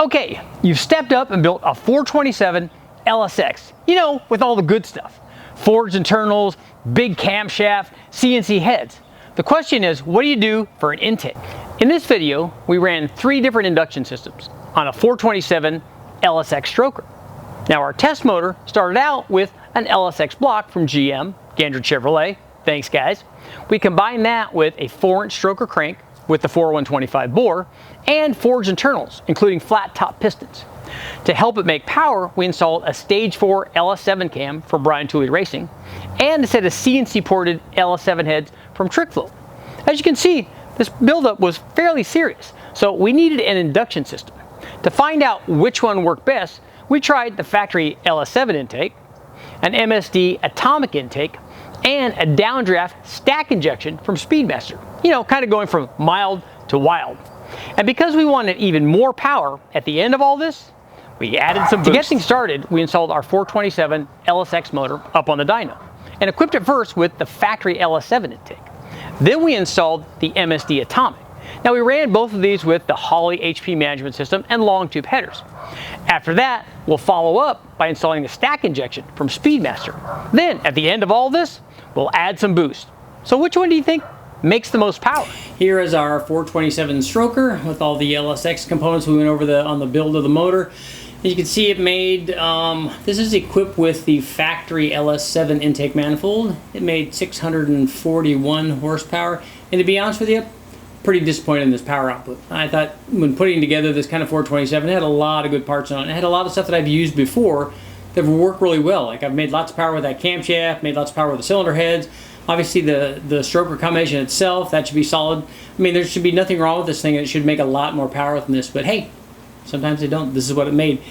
Okay, you've stepped up and built a 427 LSX, you know, with all the good stuff. Forged internals, big camshaft, CNC heads. The question is, what do you do for an intake? In this video, we ran 3 different induction systems on a 427 LSX stroker. Now our test motor started out with an LSX block from GM, Gander Chevrolet, thanks guys. We combined that with a 4-inch stroker crank with the 4125 bore and forged internals, including flat top pistons. To help it make power, we installed a stage 4 LS7 cam from Brian Tooley Racing and a set of CNC ported LS7 heads from Trickflow. As you can see, this buildup was fairly serious, so we needed an induction system. To find out which one worked best, we tried the factory LS7 intake, an MSD Atomic intake, and a downdraft stack injection from Speedmaster. You know, kind of going from mild to wild. And because we wanted even more power at the end of all this, we added some boost. To get things started, we installed our 427 LSX motor up on the dyno and equipped it first with the factory LS7 intake. Then we installed the MSD Atomic. Now we ran both of these with the Holley HP management system and long tube headers. After that, we'll follow up by installing the stack injection from Speedmaster. Then, at the end of all this, we'll add some boost. So which one do you think makes the most power? Here is our 427 stroker with all the LSX components we went over on the build of the motor. As you can see, it made, this is equipped with the factory LS7 intake manifold. It made 641 horsepower. And to be honest with you, pretty disappointed in this power output. I thought when putting together this kind of 427, it had a lot of good parts on it. It had a lot of stuff that I've used before that work really well. Like I've made lots of power with that camshaft, made lots of power with the cylinder heads. Obviously the stroker combination itself, that should be solid. I mean, there should be nothing wrong with this thing. It should make a lot more power than this, but hey, sometimes they don't. This is what it made.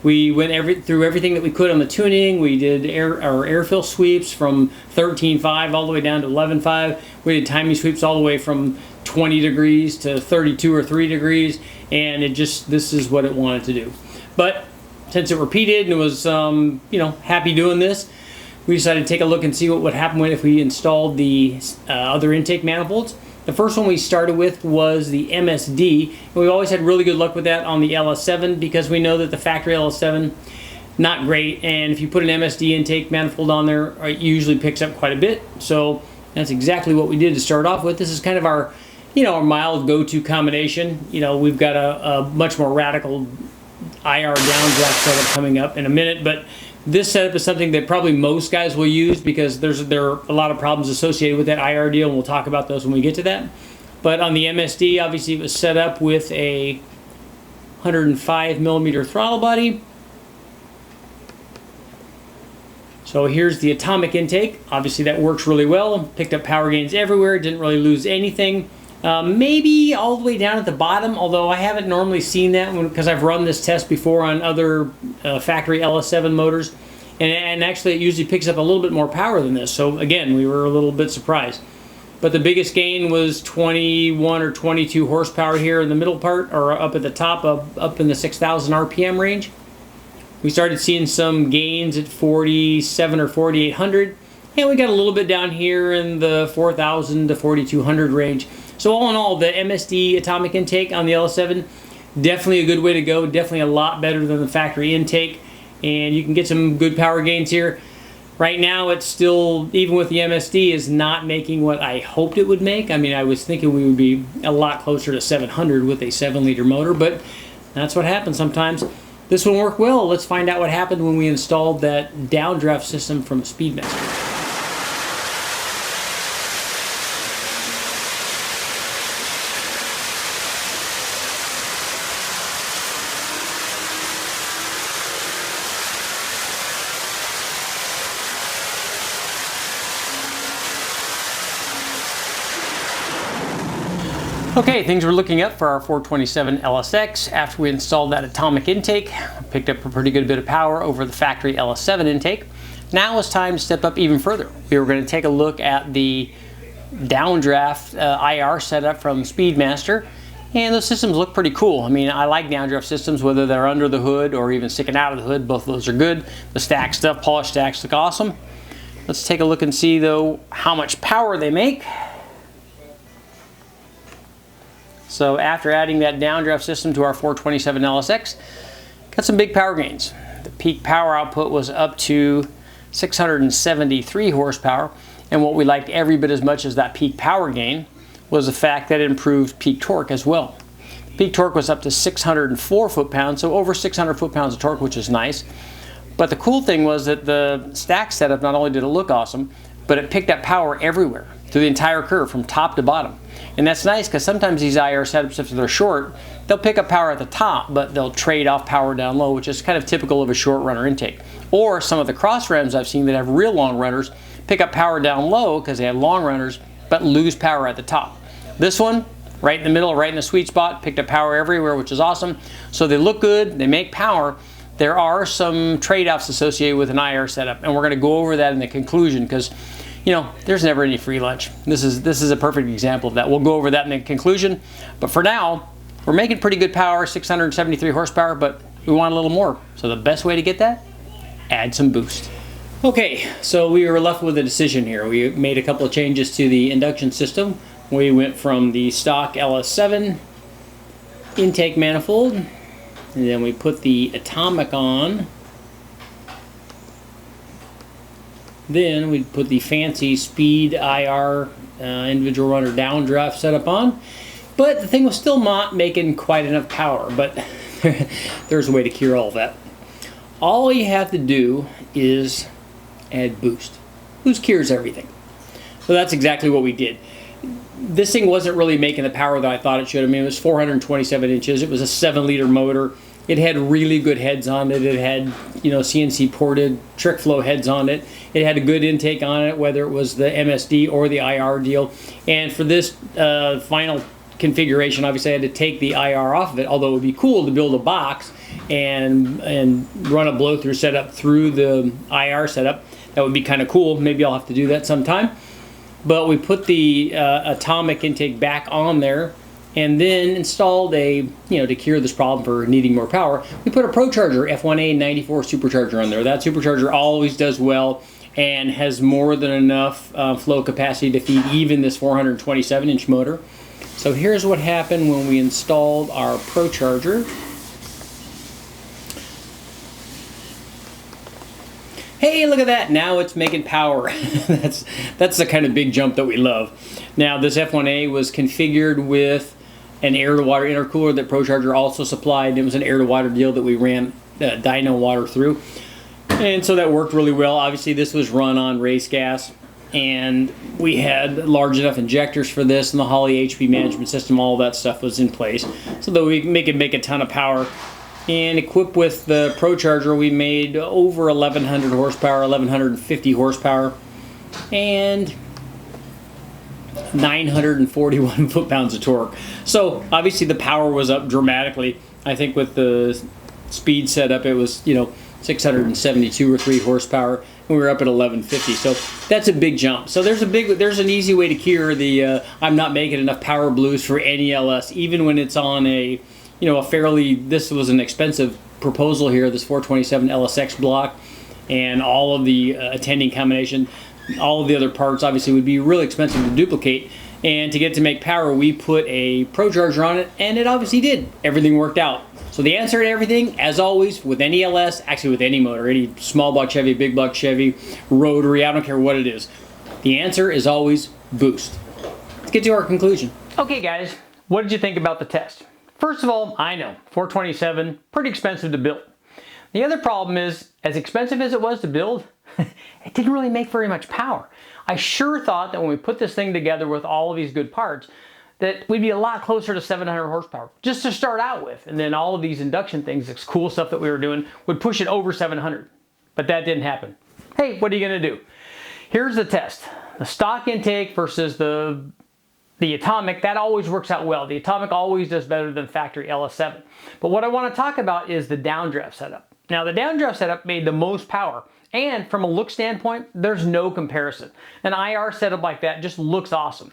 We went through everything that we could on the tuning. We did our airfill sweeps from 13.5 all the way down to 11.5. We did timing sweeps all the way from 20 degrees to 32 or 3 degrees, and this is what it wanted to do. But since it repeated and it was you know, happy doing this, we decided to take a look and see what would happen if we installed the other intake manifolds. The first one we started with was the MSD, and we've always had really good luck with that on the LS7 because we know that the factory LS7, not great, and if you put an MSD intake manifold on there, it usually picks up quite a bit. So that's exactly what we did to start off with. This is kind of our, you know, our mild go-to combination. You know, we've got a much more radical IR downdraft setup coming up in a minute, but this setup is something that probably most guys will use because there are a lot of problems associated with that IR deal, and we'll talk about those when we get to that. But on the MSD, obviously it was set up with a 105 millimeter throttle body. So here's the Atomic intake. Obviously that works really well. Picked up power gains everywhere, didn't really lose anything. Maybe all the way down at the bottom, although I haven't normally seen that because I've run this test before on other factory LS7 motors, and actually it usually picks up a little bit more power than this. So again, we were a little bit surprised. But the biggest gain was 21 or 22 horsepower here in the middle part, or up at the top, up in the 6,000 RPM range. We started seeing some gains at 47 or 4,800, and we got a little bit down here in the 4,000 to 4,200 range. So all in all, the MSD Atomic intake on the LS7, definitely a good way to go, definitely a lot better than the factory intake, and you can get some good power gains here. Right now it's still, even with the MSD, is not making what I hoped it would make. I mean, I was thinking we would be a lot closer to 700 with a 7-liter motor, but that's what happens sometimes. This one worked well. Let's find out what happened when we installed that downdraft system from Speedmaster. Okay, things were looking up for our 427 LSX. After we installed that Atomic intake, picked up a pretty good bit of power over the factory LS7 intake. Now it's time to step up even further. We were going to take a look at the downdraft IR setup from Speedmaster, and those systems look pretty cool. I mean, I like downdraft systems, whether they're under the hood or even sticking out of the hood. Both of those are good. The stack stuff, polished stacks, look awesome. Let's take a look and see, though, how much power they make. So after adding that downdraft system to our 427 LSX, got some big power gains. The peak power output was up to 673 horsepower, and what we liked every bit as much as that peak power gain was the fact that it improved peak torque as well. Peak torque was up to 604 foot-pounds, so over 600 foot-pounds of torque, which is nice. But the cool thing was that the stack setup, not only did it look awesome, but it picked up power everywhere through the entire curve from top to bottom. And that's nice because sometimes these IR setups, if they're short, they'll pick up power at the top, but they'll trade off power down low, which is kind of typical of a short runner intake. Or some of the cross rams I've seen that have real long runners pick up power down low because they have long runners, but lose power at the top. This one, right in the middle, right in the sweet spot, picked up power everywhere, which is awesome. So they look good, they make power. There are some trade-offs associated with an IR setup, and we're going to go over that in the conclusion because, you know, there's never any free lunch. This is a perfect example of that. We'll go over that in the conclusion, but for now, we're making pretty good power, 673 horsepower, but we want a little more. So the best way to get that, add some boost. Okay, so we were left with a decision here. We made a couple of changes to the induction system. We went from the stock LS7 intake manifold, and then we put the Atomic on. Then we put the fancy Speed IR individual runner downdraft setup on. But the thing was still not making quite enough power, but there's a way to cure all of that. All you have to do is add boost. Boost cures everything. So that's exactly what we did. This thing wasn't really making the power that I thought it should. I mean, it was 427 inches. It was a 7-liter motor. It had really good heads on it. It had, you know, CNC ported trick flow heads on it. It had a good intake on it, whether it was the MSD or the IR deal. And for this final configuration, obviously I had to take the IR off of it, although it would be cool to build a box and run a blow-through setup through the IR setup. That would be kind of cool. Maybe I'll have to do that sometime. But we put the Atomic intake back on there and then installed a, you know, to cure this problem for needing more power, we put a Procharger F1A-94 supercharger on there. That supercharger always does well and has more than enough flow capacity to feed even this 427-inch motor. So here's what happened when we installed our Procharger. Hey, look at that, now it's making power. that's the kind of big jump that we love. Now this F1A was configured with an air-to-water intercooler that Procharger also supplied. It was an air-to-water deal that we ran dyno water through. And so that worked really well. Obviously this was run on race gas, and we had large enough injectors for this, and the Holley HP management system, all that stuff was in place so that we could make a ton of power. And equipped with the Procharger, we made over 1,100 horsepower, 1,150 horsepower, and 941 foot-pounds of torque. So obviously the power was up dramatically. I think with the speed setup, it was, you know, 672 or 3 horsepower, and we were up at 1150. So that's a big jump. So there's an easy way to cure the I'm not making enough power blues for any LS, even when it's on a, you know, this was an expensive proposal here, this 427 LSX block, and all of the attending combination, all of the other parts obviously would be really expensive to duplicate. And to get to make power, we put a Procharger on it, and it obviously did. Everything worked out. So the answer to everything, as always, with any LS, actually with any motor, any small block Chevy, big block Chevy, rotary, I don't care what it is, the answer is always boost. Let's get to our conclusion. Okay guys, what did you think about the test? First of all, I know, 427, pretty expensive to build. The other problem is, as expensive as it was to build, it didn't really make very much power. I sure thought that when we put this thing together with all of these good parts, that we'd be a lot closer to 700 horsepower, just to start out with. And then all of these induction things, this cool stuff that we were doing, would push it over 700. But that didn't happen. Hey, what are you gonna do? Here's the test. The stock intake versus the Atomic, that always works out well. The Atomic always does better than factory LS7. But what I want to talk about is the downdraft setup. Now the downdraft setup made the most power, and from a look standpoint, there's no comparison. An IR setup like that just looks awesome.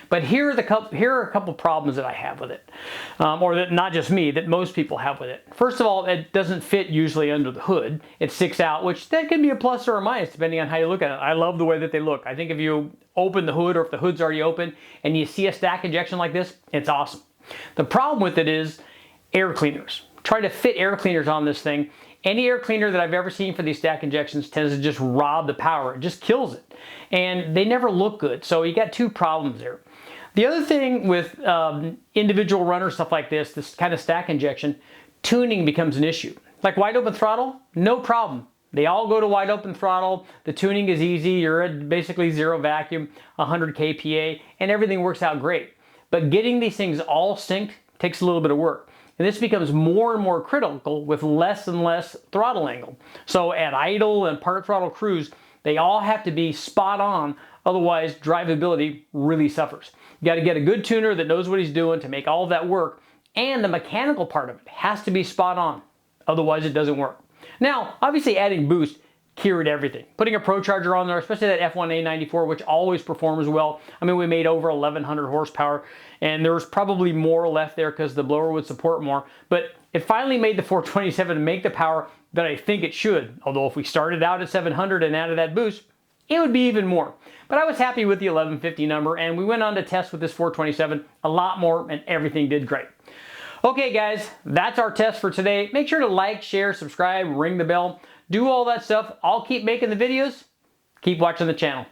But here are a couple problems that I have with it, or that not just me, that most people have with it. First of all, it doesn't fit usually under the hood. It sticks out, which that can be a plus or a minus depending on how you look at it. I love the way that they look. I think if you open the hood, or if the hood's already open and you see a stack injection like this, it's awesome. The problem with it is air cleaners. Try to fit air cleaners on this thing. Any air cleaner that I've ever seen for these stack injections tends to just rob the power. It just kills it. And they never look good. So you got two problems there. The other thing with individual runners, stuff like this kind of stack injection, tuning becomes an issue. Like wide open throttle, no problem. They all go to wide open throttle. The tuning is easy. You're at basically zero vacuum, 100 kPa, and everything works out great. But getting these things all synced takes a little bit of work. And this becomes more and more critical with less and less throttle angle. So at idle and part throttle cruise, they all have to be spot on, otherwise drivability really suffers. You got to get a good tuner that knows what he's doing to make all of that work, and the mechanical part of it has to be spot on, otherwise it doesn't work. Now, obviously adding boost cured everything. Putting a Procharger on there, especially that F1A-94, which always performs well. I mean, we made over 1,100 horsepower, and there was probably more left there because the blower would support more. But it finally made the 427 make the power that I think it should. Although if we started out at 700 and added that boost, it would be even more. But I was happy with the 1150 number, and we went on to test with this 427 a lot more, and everything did great. Okay guys, that's our test for today. Make sure to like, share, subscribe, ring the bell. Do all that stuff. I'll keep making the videos. Keep watching the channel.